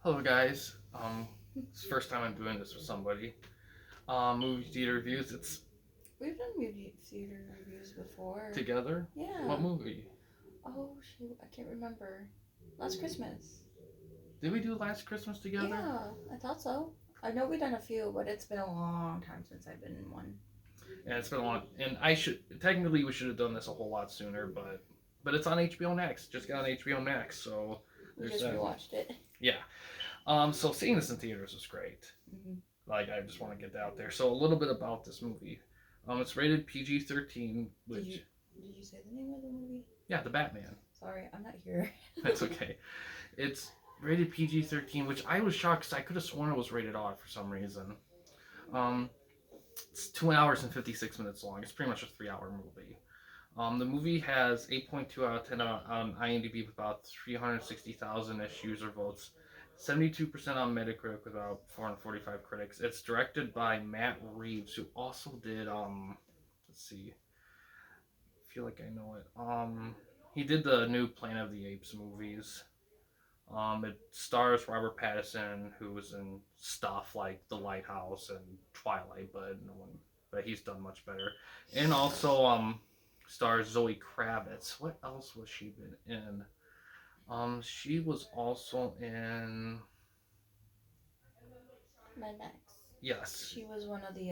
Hello, guys. It's the first time I'm doing this with somebody. Movie theater reviews. It's We've done movie theater reviews before. together. Yeah. What movie Oh shoot, I can't remember. Last Christmas. did we do last Christmas together? Yeah, I thought so. I know we've done a few, but it's been a long time since I've been in one. And it's been a long. And we should have done this a whole lot sooner, but it's on HBO Max. Just got on HBO Max, so We there's just that. rewatched it. Yeah. So seeing this in theaters was great. Mm-hmm. Like I just want to get that out there. So a little bit about this movie. It's rated PG-13, Did which you did you say the name of the movie? yeah, the Batman. Sorry, I'm not here. That's okay. It's rated PG-13, which I was shocked because I could have sworn it was rated R for some reason. Um, it's 2 hours and 56 minutes long. It's pretty much a 3 hour movie. The movie has 8.2 out of 10 on IMDb with about 360,000 ish user votes. 72% on Metacritic with about 445 critics. It's directed by Matt Reeves, who also did let's see, I feel like I know it. He did the new Planet of the Apes movies. It stars Robert Pattinson, who was in stuff like The Lighthouse and Twilight, but no one, but he's done much better. And also, stars Zoe Kravitz. What else was she been in? She was also in. Mad Max. Yes, She was one of the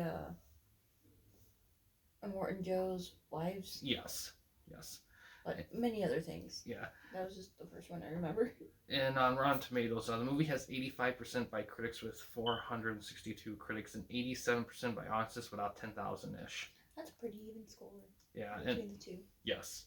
Morton Joe's wives, yes, yes, but many other things. yeah. That was just the first one I remember. And on Rotten Tomatoes, the movie has 85% by critics with 462 critics and 87% by audiences without 10,000 ish. That's a pretty even score Yeah, and between the two. yes.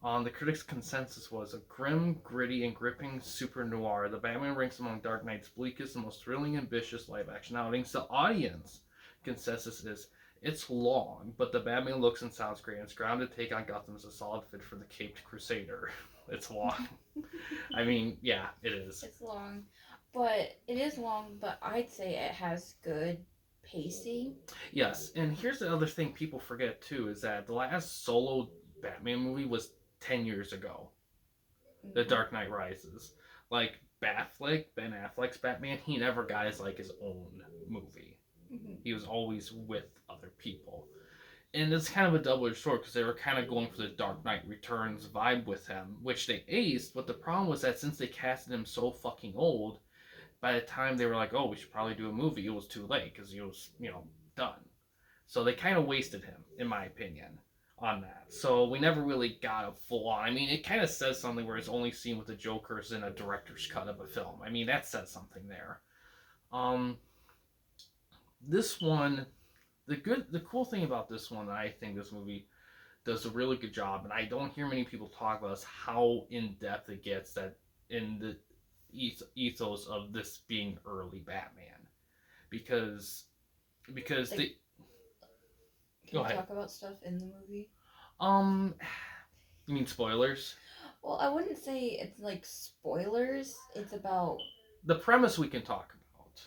The critics' consensus was a grim, gritty, and gripping super noir. The Batman ranks among Dark Knight's bleakest and most thrilling, ambitious live action outings. The audience consensus is it's long, but the Batman looks and sounds great. And its grounded take on Gotham is a solid fit for the Caped Crusader. It's long. I mean, yeah, it is. It's long, but it is long, but I'd say it has good pacing. Yes, and here's the other thing people forget too is that the last solo Batman movie was 10 years ago. The Mm-hmm. Dark Knight Rises. Like Ben Affleck's Batman, he never got his own movie. Mm-hmm. He was always with other people. And it's kind of a double-edged sword because they were kind of going for the Dark Knight Returns vibe with him, which they aced. But the problem was that since they casted him so fucking old, by the time they were like, "Oh, we should probably do a movie," it was too late because he was, done. So they kind of wasted him, in my opinion, on that. So we never really got a full on. I mean, it kind of says something where it's only seen with the Joker's in a director's cut of a film. I mean, that says something there. Um, this one, the cool thing about this one, I think this movie does a really good job, and I don't hear many people talk about is how in depth it gets that in the ethos of this being early Batman, because because Like, they can go you ahead. talk about stuff in the movie? Um, you mean spoilers? Well, I wouldn't say it's like spoilers. It's about The premise we can talk about.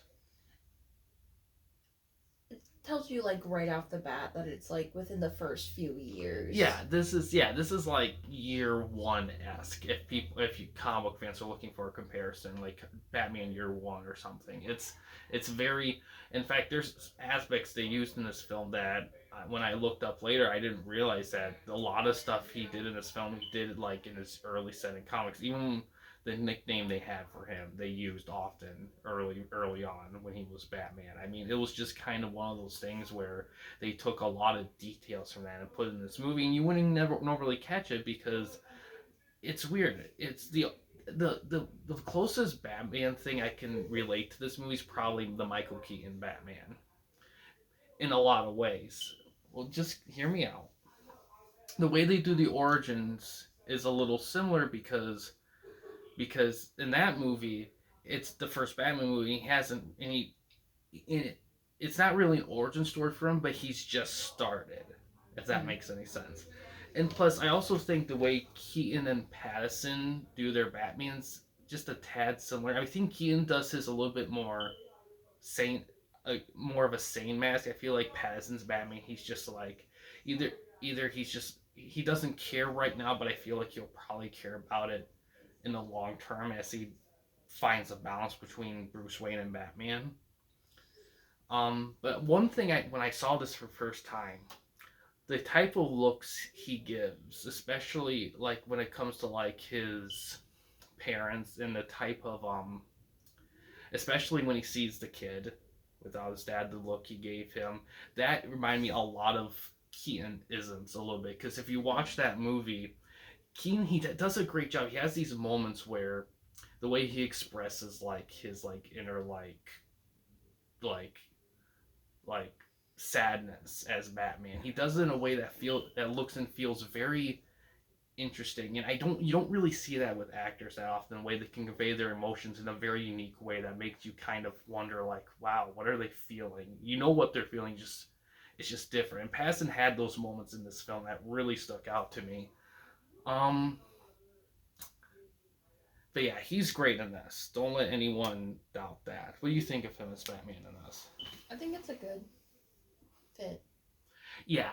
it tells you like right off the bat that it's like within the first few years. This is like year one esque. If you comic book fans are looking for a comparison, like Batman Year One or something, it's very. In fact, there's aspects they used in this film that when I looked up later, I didn't realize that a lot of stuff he did in this film he did like in his early setting comics. Even the nickname they had for him they used often early on when he was Batman. I mean, it was just kind of one of those things where they took a lot of details from that and put it in this movie, and you wouldn't never normally catch it because it's weird. It's the closest Batman thing I can relate to this movie is probably the Michael Keaton Batman in a lot of ways. Well, just hear me out. The way they do the origins is a little similar because in that movie it's the first Batman movie. He hasn't any in it. It's not really an origin story for him, but he's just started. If that Mm. makes any sense. And plus, I also think the way Keaton and Pattinson do their Batmans just a tad similar. I think Keaton does his a little bit more sane, more of a sane mask. I feel like Pattinson's Batman, he's just like either either he doesn't care right now, but I feel like he'll probably care about it in the long term as he finds a balance between Bruce Wayne and Batman. But one thing when I saw this for the first time, the type of looks he gives, especially like when it comes to like his parents and the type of especially when he sees the kid without his dad, the look he gave him, that reminded me a lot of Keaton isms a little bit. Because if you watch that movie, Keaton he does a great job. He has these moments where the way he expresses like his like inner like like sadness as Batman. He does it in a way that looks and feels very interesting, and you don't really see that with actors that often. The way they can convey their emotions in a very unique way that makes you kind of wonder, like, wow, what are they feeling? You know what they're feeling, just it's just different. And Pattinson had those moments in this film that really stuck out to me. Um, but yeah, he's great in this. Don't let anyone doubt that. What do you think of him as Batman in this? I think it's a good fit. Yeah,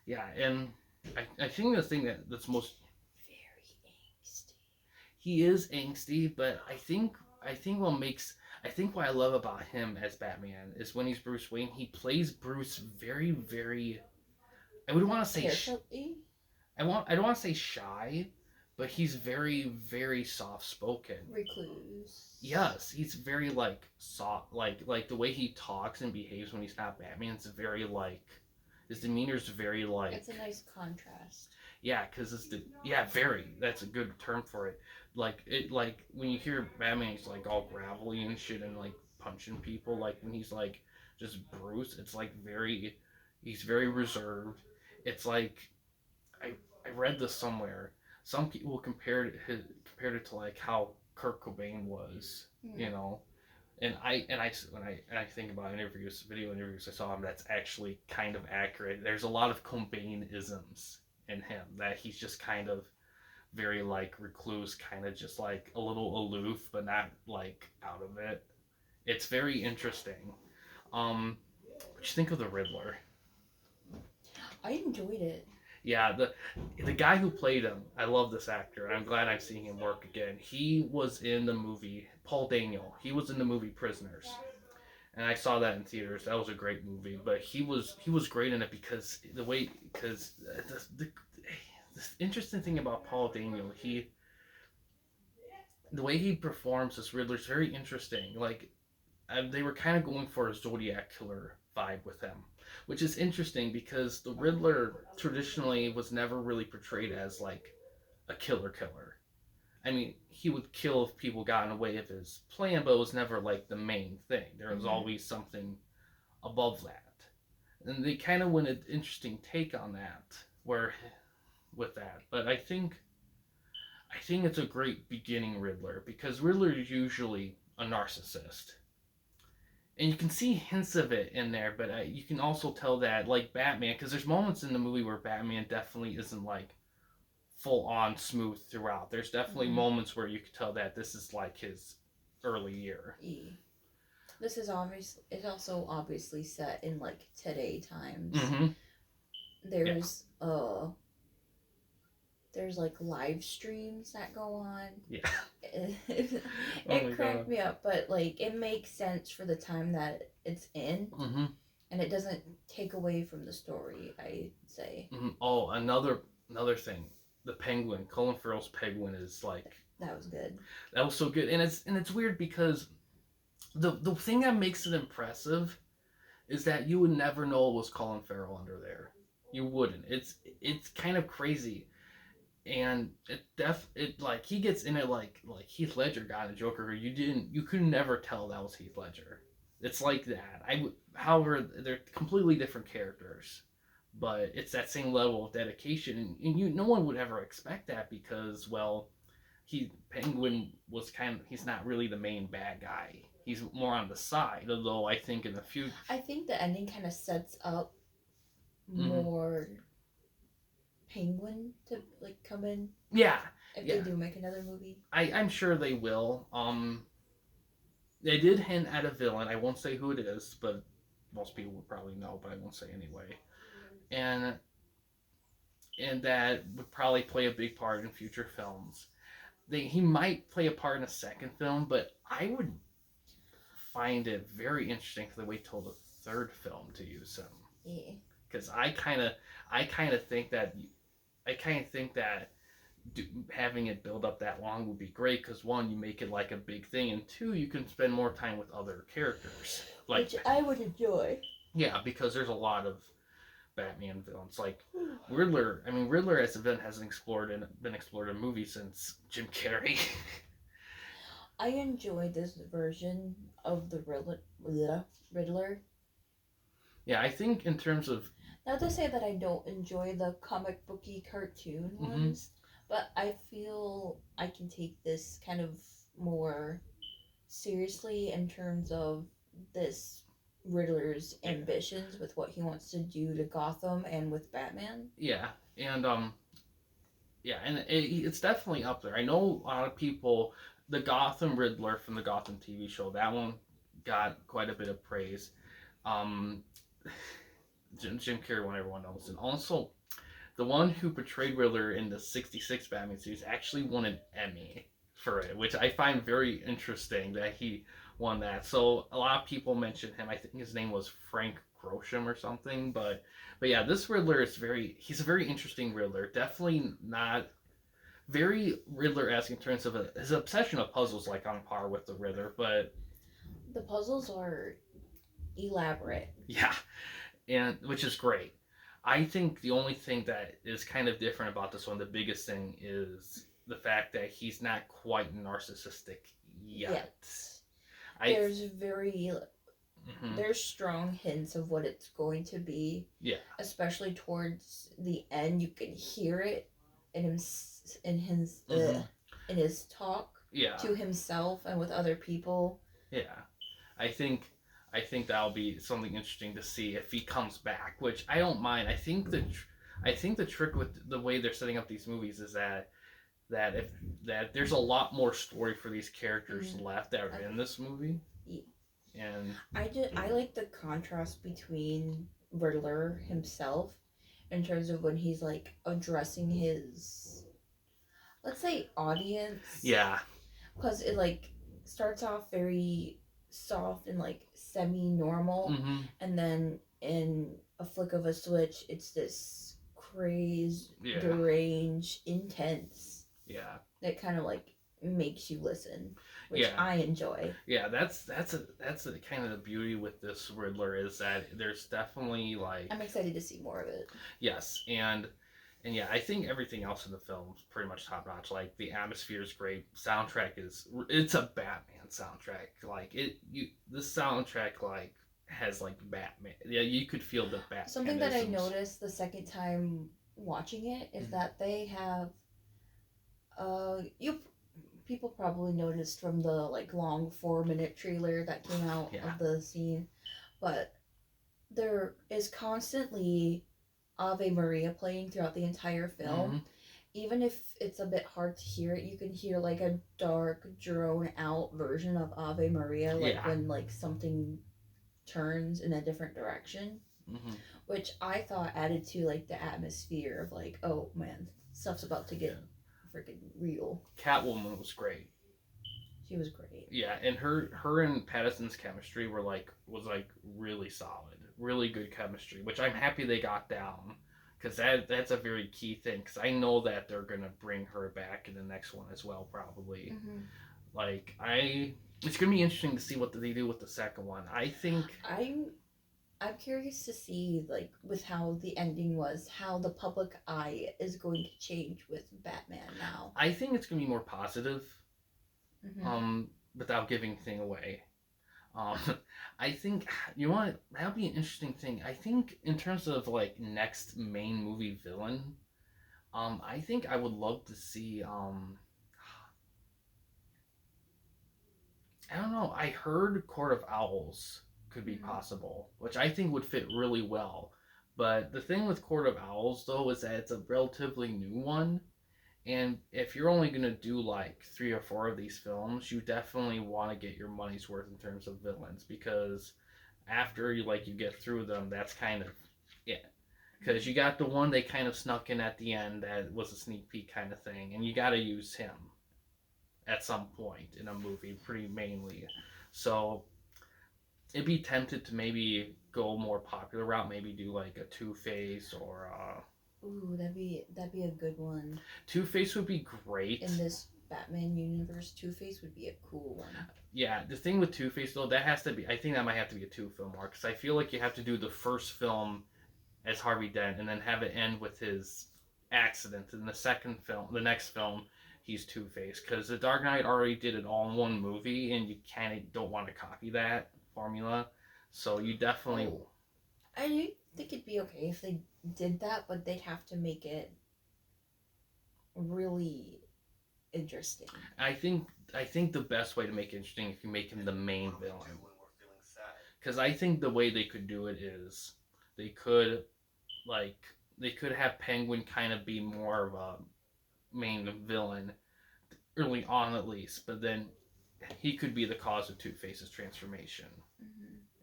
yeah, and I think the thing that's most Very angsty. he is angsty, but I think what I love about him as Batman is when he's Bruce Wayne, he plays Bruce very, very. I would want to say Carefully. I don't want to say shy, but he's very, very soft spoken. Recluse. Yes, he's very like soft, like the way he talks and behaves when he's not Batman. It's very like his demeanor's very like. It's a nice contrast. Yeah, because very. That's a good term for it. Like when you hear Batman, he's like all gravelly and shit and like punching people. Like when he's like just Bruce, it's like he's very reserved. It's like I read this somewhere. Some people compared it to like how Kurt Cobain was, you know. And when I think about video interviews I saw him, that's actually kind of accurate. There's a lot of Cobain isms in him that he's just kind of very like recluse, kind of just like a little aloof, but not like out of it. It's very interesting. What you think of the Riddler? I enjoyed it. Yeah, the guy who played him, I love this actor, and I'm glad I'm seeing him work again. He was in the movie Paul Daniel. He was in the movie Prisoners, and I saw that in theaters. That was a great movie, but he was great in it because the interesting thing about Paul Daniel, the way he performs this Riddler is very interesting. Like they were kind of going for a Zodiac killer vibe with him, which is interesting because the Riddler traditionally was never really portrayed as like a killer. I mean, he would kill if people got in the way of his plan, but it was never like the main thing. There was always something above that. And they kind of went an interesting take on that, where with that. But I think it's a great beginning Riddler because Riddler is usually a narcissist. And you can see hints of it in there, but you can also tell that, like Batman, because there's moments in the movie where Batman definitely isn't like full on smooth throughout. There's definitely moments where you could tell that this is like his early year. This is also obviously set in like today times. There's like live streams that go on. Yeah. It cracked me up, but like it makes sense for the time that it's in, and it doesn't take away from the story, I'd say. Oh, another thing, the Penguin, Colin Farrell's Penguin is like that was good. That was so good, and it's weird because the thing that makes it impressive is that you would never know it was Colin Farrell under there. You wouldn't. It's kind of crazy. And it like he gets in it like Heath Ledger got in a Joker. You could never tell that was Heath Ledger. It's like that. However, they're completely different characters, but it's that same level of dedication, and no one would ever expect that because Penguin was he's not really the main bad guy. He's more on the side. Although I think in the future, I think the ending kind of sets up more. Penguin to like come in. Yeah. If they do make another movie. I'm sure they will. They did hint at a villain. I won't say who it is, but most people would probably know, but I won't say anyway. And that would probably play a big part in future films. he might play a part in a second film, but I would find it very interesting if they wait till the third film to use him. Yeah. Because I kind of think that having it build up that long would be great. Because one, you make it like a big thing, and two, you can spend more time with other characters. Like, which I would enjoy. Yeah, because there's a lot of Batman villains like Riddler. I mean, Riddler as a villain hasn't been explored in movies since Jim Carrey. I enjoy this version of the Riddler. Yeah, I think in terms of, not to say that I don't enjoy the comic booky cartoon ones, but I feel I can take this kind of more seriously in terms of this Riddler's ambitions with what he wants to do to Gotham and with Batman. Yeah, and it's definitely up there. I know a lot of people. The Gotham Riddler from the Gotham TV show, that one got quite a bit of praise. Jim Carrey one everyone knows, and also the one who portrayed Riddler in the '66 Batman series actually won an Emmy for it, which I find very interesting that he won that. So a lot of people mention him. I think his name was Frank Grosheim or something, but yeah, this Riddler is he's a very interesting Riddler. Definitely not very Riddler-esque in terms of his obsession of puzzles, like on par with the Riddler, but the puzzles are elaborate. Yeah, and which is great. I think the only thing that is kind of different about this one, the biggest thing, is the fact that he's not quite narcissistic yet. There's there's strong hints of what it's going to be. Yeah. Especially towards the end, you can hear it in his talk. Yeah. To himself and with other people. Yeah, I think that'll be something interesting to see if he comes back, which I don't mind. I think the trick with the way they're setting up these movies is that there's a lot more story for these characters left that are in this movie. Yeah. And I like the contrast between Riddler himself in terms of when he's like addressing his, let's say, audience. Yeah. Because it like starts off very soft and like semi-normal, and then in a flick of a switch, it's this crazed, deranged, intense. Yeah. That kind of like makes you listen, which I enjoy. Yeah, that's a kind of the beauty with this Riddler is that there's definitely like I'm excited to see more of it. Yes, and yeah, I think everything else in the film is pretty much top notch. Like the atmosphere is great. Soundtrack it's a Batman soundtrack. Like this soundtrack like has like Batman. Yeah, you could feel the Batman. Something that I noticed the second time watching it is that they have people probably noticed from the like long 4-minute trailer that came out of the scene, but there is constantly Ave Maria playing throughout the entire film. Even if it's a bit hard to hear it, you can hear like a dark, drawn out version of Ave Maria, like when like something turns in a different direction, which I thought added to like the atmosphere of like, oh man, stuff's about to get freaking real. Catwoman was great. She was great. Yeah, and her and Pattinson's chemistry was really solid, really good chemistry, which I'm happy they got down, because that's a very key thing. Because I know that they're gonna bring her back in the next one as well, probably. Like it's gonna be interesting to see what they do with the second one. I think I'm curious to see, like, with how the ending was, how the public eye is going to change with Batman now. I think it's gonna be more positive. Without giving anything away. I think that'd be an interesting thing. I think in terms of like next main movie villain, I think I would love to see I don't know. I heard Court of Owls could be possible, which I think would fit really well. But the thing with Court of Owls though is that it's a relatively new one. And if you're only going to do like 3 or 4 of these films, you definitely want to get your money's worth in terms of villains, because after you get through them, that's kind of it. Because you got the one they kind of snuck in at the end that was a sneak peek kind of thing, and you got to use him. at some point in a movie, pretty mainly. So it'd be tempted to maybe go more popular route, maybe do like a Two Face or Ooh, that'd be a good one. Two Face would be great. In this Batman universe, Two Face would be a cool one. Yeah, the thing with Two Face though, that has to be. I think that might have to be a two-film arc because I feel like you have to do the first film as Harvey Dent and then have it end with his accident. In the second film, the next film, he's Two Face because the Dark Knight already did it all in one movie, and you kind of don't want to copy that formula. So you definitely. Oh, I think it'd be okay if they did that, but they'd have to make it really interesting. I think the best way to make it interesting is if you make him the main villain. Because I think the way they could do it is they could like they could have Penguin kind of be more of a main villain early on at least, but then he could be the cause of Two Face's transformation,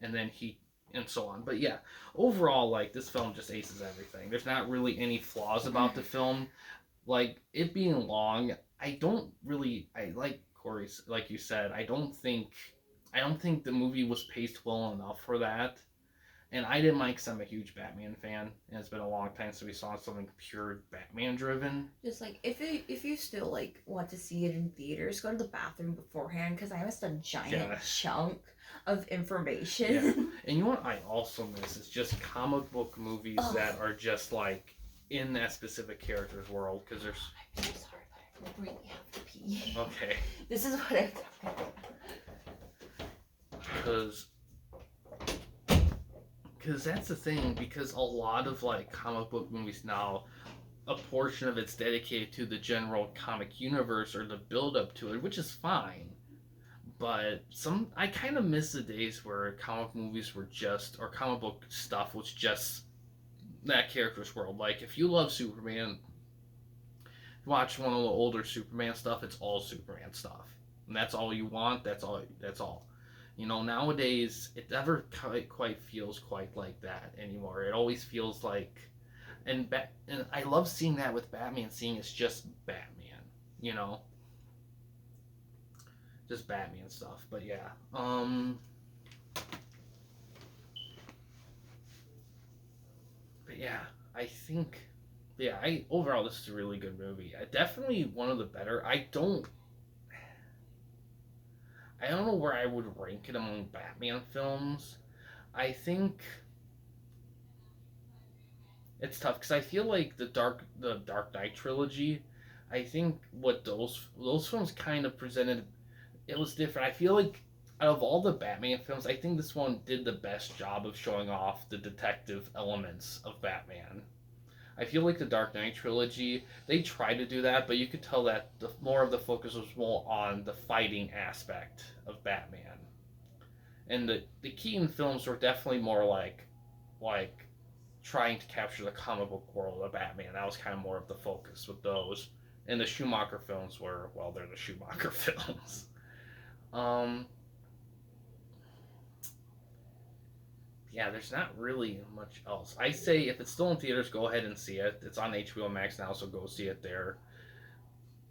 and then he and so on. But yeah, overall, like this film just aces everything. There's not really any flaws about the film. Like it being long, I like Corey's like you said. I don't think the movie was paced well enough for that. And I didn't mind because I'm a huge Batman fan, and it's been a long time since we saw something pure Batman driven. Just like if you still like want to see it in theaters, go to the bathroom beforehand because I missed a giant chunk of information. Yeah. And you know what I also miss is just comic book movies that are just like in that specific character's world because there's. I'm so sorry, but I really have to pee. Okay. This is what I've done. Because that's the thing, because a lot of like comic book movies now, a portion of it's dedicated to the general comic universe or the build up to it, which is fine. But I kind of miss the days where comic movies were just, or comic book stuff was just that character's world. Like if you love Superman, watch one of the older Superman stuff, it's all Superman stuff. And that's all you want, that's all. You know, nowadays it never quite feels quite like that anymore. It always feels like, and I love seeing that with Batman, seeing it's just Batman, you know, just Batman stuff. But yeah, but yeah, I think, yeah, overall this is a really good movie. Definitely one of the better. I don't know where I would rank it among Batman films. I think it's tough because I feel like the Dark Knight trilogy. I think what those films kind of presented, it was different. I feel like out of all the Batman films, I think this one did the best job of showing off the detective elements of Batman. I feel like the Dark Knight trilogy, they tried to do that, but you could tell that more of the focus was more on the fighting aspect of Batman. And the Keaton films were definitely more like trying to capture the comic book world of Batman. That was kind of more of the focus with those. And the Schumacher films were, well, they're the Schumacher films. Yeah, there's not really much else. I say if it's still in theaters, go ahead and see it. It's on HBO Max now, so go see it there.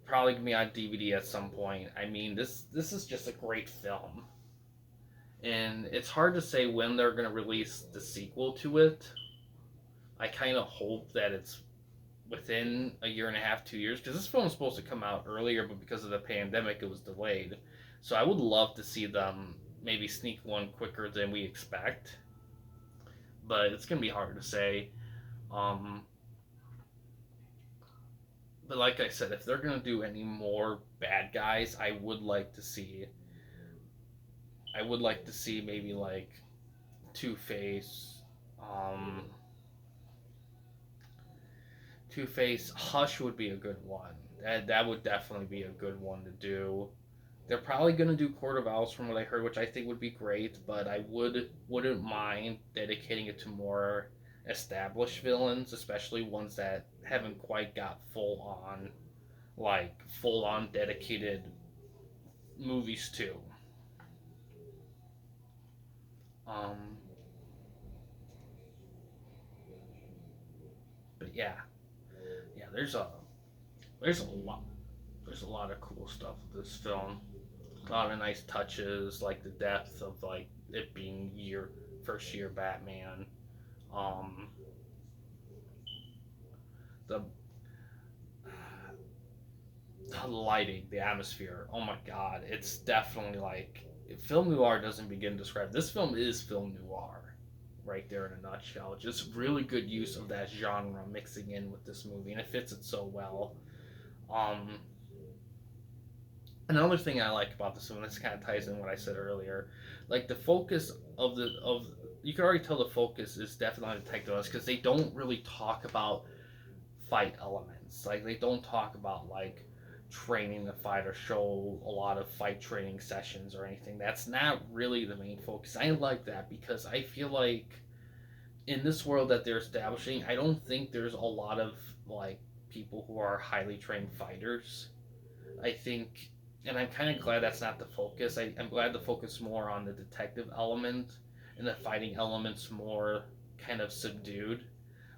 Probably gonna be on DVD at some point. I mean, this is just a great film, and it's hard to say when they're gonna release the sequel to it. I kind of hope that it's within a year and a half, 2 years, because this film was supposed to come out earlier, but because of the pandemic, it was delayed. So I would love to see them maybe sneak one quicker than we expect. But it's gonna be hard to say. But like I said, if they're gonna do any more bad guys, I would like to see. I would like to see maybe like Two Face, Two Face. Hush would be a good one. That would definitely be a good one to do. They're probably gonna do Court of Owls from what I heard, which I think would be great. But I wouldn't mind dedicating it to more established villains, especially ones that haven't quite got full on dedicated movies too. Um, but yeah, there's a lot there's a lot of cool stuff with this film. A lot of nice touches, like the depth of like it being first year Batman. Um, the the lighting, the atmosphere. Oh my god, it's definitely like film noir doesn't begin to describe. This film is film noir, right there in a nutshell. Just really good use of that genre mixing in with this movie, and it fits it so well. Um, Another thing I like about this one, this kind of ties in what I said earlier, like the focus of you can already tell the focus is definitely on detective because they don't really talk about fight elements. Like they don't talk about like training the fight or show a lot of fight training sessions or anything. That's not really the main focus. I like that because I feel like in this world that they're establishing, I don't think there's a lot of like people who are highly trained fighters. I think, and I'm kind of glad that's not the focus. I'm glad the focus more on the detective element and the fighting elements more kind of subdued.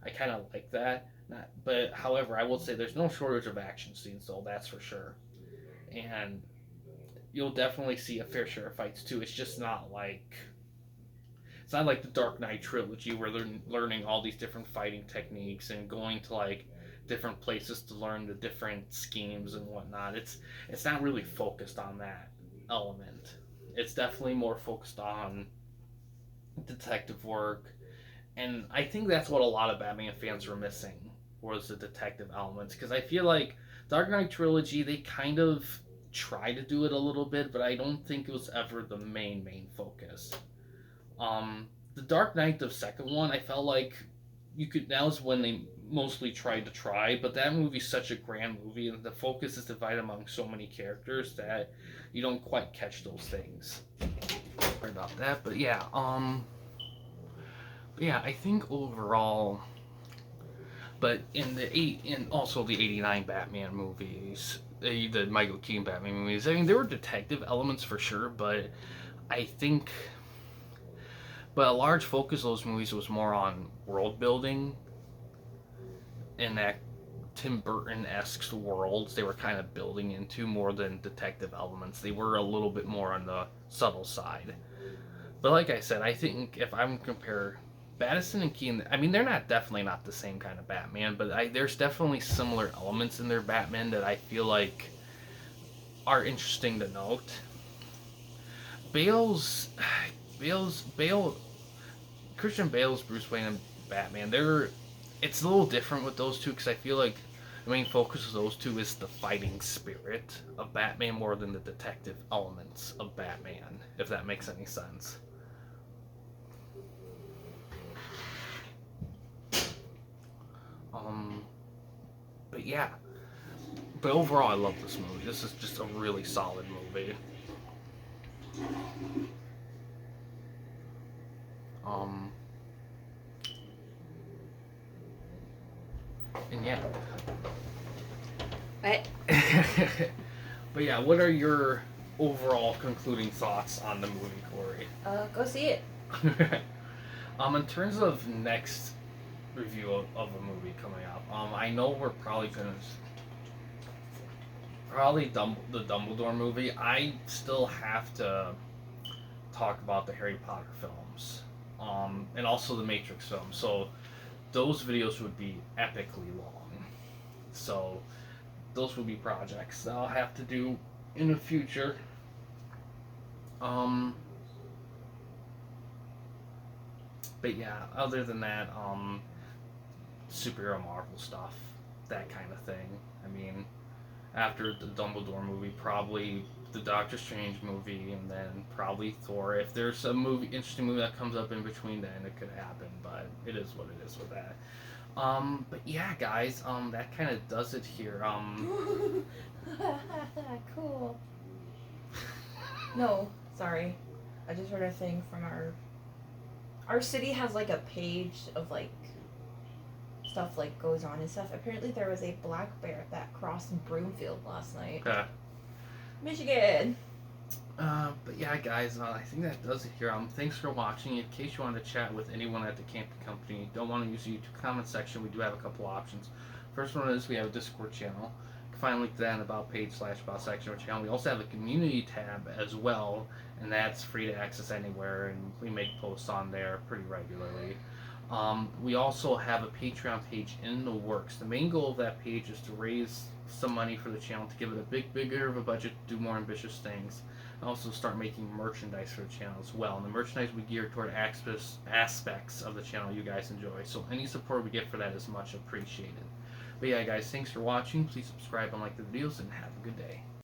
I kind of like that. Not, but however, I will say there's no shortage of action scenes, though that's for sure. And you'll definitely see a fair share of fights too. It's not like the Dark Knight trilogy where they're learning all these different fighting techniques and going to like different places to learn the different schemes and whatnot. It's not really focused on that element. It's definitely more focused on detective work, and I think that's what a lot of Batman fans were missing was the detective elements because I feel like Dark Knight trilogy they kind of try to do it a little bit, but I don't think it was ever the main focus. The Dark Knight, the second one, I felt like you could. That was when they mostly tried to try, but that movie's such a grand movie, and the focus is divided among so many characters that you don't quite catch those things. Sorry about that, but yeah, I think overall, but in also the '89 Batman movies, the Michael Keaton Batman movies. I mean, there were detective elements for sure, but I think but a large focus of those movies was more on world building and that Tim Burton esque worlds they were kind of building into more than detective elements. They were a little bit more on the subtle side. But like I said, I think if I'm compare Battison and Keaton, I mean they're definitely not the same kind of Batman, but there's definitely similar elements in their Batman that I feel like are interesting to note. Bale's Bale Christian Bale's Bruce Wayne and Batman, it's a little different with those two because I feel like the main focus of those two is the fighting spirit of Batman more than the detective elements of Batman, if that makes any sense. But yeah, but overall, I love this movie. This is just a really solid movie. Um, and yeah. What? But yeah, what are your overall concluding thoughts on the movie, Corey? Go see it. In terms of next review of a movie coming up, I know we're probably gonna the Dumbledore movie. I still have to talk about the Harry Potter films, and also the Matrix films. So those videos would be epically long. So those would be projects that I'll have to do in the future. But yeah, other than that, superhero Marvel stuff, that kind of thing. I mean, after the Dumbledore movie, probably the Doctor Strange movie, and then probably Thor. If there's a interesting movie that comes up in between, then it could happen. But it is what it is with that. But yeah, guys, that kind of does it here. Cool. No, sorry. I just heard a thing from our city has like a page of like stuff like goes on and stuff. Apparently there was a black bear that crossed Broomfield last night. Michigan. But yeah, guys, I think that does it here. Thanks for watching. In case you want to chat with anyone at the camping company, don't want to use the YouTube comment section, we do have a couple options. First one is we have a Discord channel. find a link to that in the About page / About section of our channel. We also have a community tab as well, and that's free to access anywhere, and we make posts on there pretty regularly. We also have a Patreon page in the works. The main goal of that page is to raise some money for the channel, to give it a bigger of a budget to do more ambitious things, and also start making merchandise for the channel as well. And the merchandise we gear toward aspects of the channel you guys enjoy. So any support we get for that is much appreciated. But yeah, guys, thanks for watching. Please subscribe and like the videos, and have a good day.